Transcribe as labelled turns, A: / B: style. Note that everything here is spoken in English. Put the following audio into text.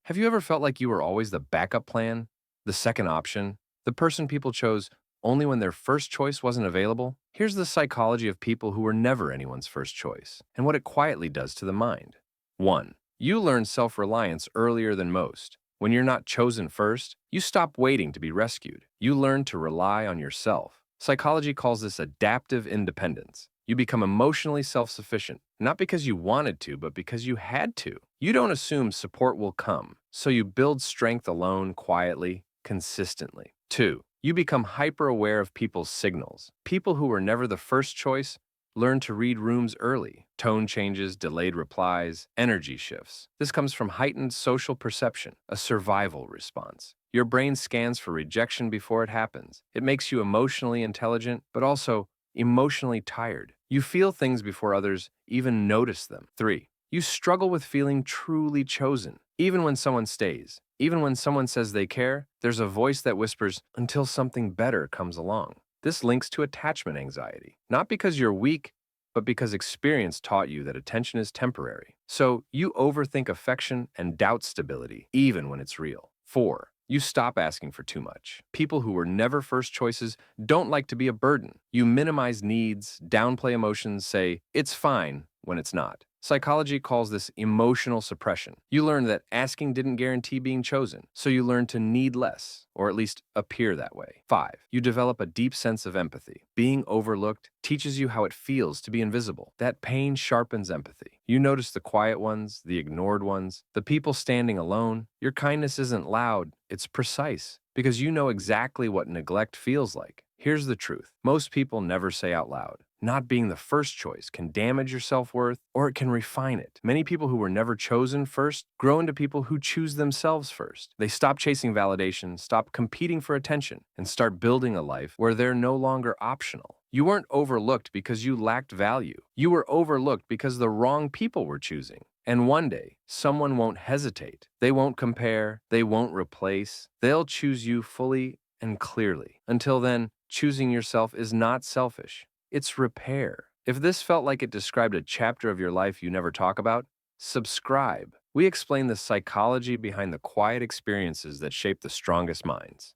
A: Have you ever felt like you were always the backup plan, the second option, the person people chose only when their first choice wasn't available? Here's the psychology of people who were never anyone's first choice and what it quietly does to the mind. 1. You learn self-reliance earlier than most. When you're not chosen first, you stop waiting to be rescued. You learn to rely on yourself. Psychology calls this adaptive independence. You become emotionally self-sufficient, not because you wanted to, but because you had to. You don't assume support will come, so you build strength alone, quietly, consistently. 2. You become hyper-aware of people's signals. People who were never the first choice learn to read rooms early. Tone changes, delayed replies, energy shifts. This comes from heightened social perception, a survival response. Your brain scans for rejection before it happens. It makes you emotionally intelligent, but also emotionally tired. You feel things before others even notice them. 3. You struggle with feeling truly chosen. Even when someone stays, even when someone says they care, there's a voice that whispers until something better comes along. This links to attachment anxiety, not because you're weak, but because experience taught you that attention is temporary. So you overthink affection and doubt stability, even when it's real. 4. You stop asking for too much. People who were never first choices don't like to be a burden. You minimize needs, downplay emotions, say, it's fine when it's not. Psychology calls this emotional suppression. You learn that asking didn't guarantee being chosen, so you learn to need less, or at least appear that way. 5. You develop a deep sense of empathy. Being overlooked teaches you how it feels to be invisible. That pain sharpens empathy. You notice the quiet ones, the ignored ones, the people standing alone. Your kindness isn't loud, it's precise, because you know exactly what neglect feels like. Here's the truth. Most people never say out loud. Not being the first choice can damage your self-worth, or it can refine it. Many people who were never chosen first grow into people who choose themselves first. They stop chasing validation, stop competing for attention, and start building a life where they're no longer optional. You weren't overlooked because you lacked value. You were overlooked because the wrong people were choosing. And one day, someone won't hesitate. They won't compare. They won't replace. They'll choose you fully and clearly. Until then, choosing yourself is not selfish. It's repair. If this felt like it described a chapter of your life you never talk about, subscribe. We explain the psychology behind the quiet experiences that shape the strongest minds.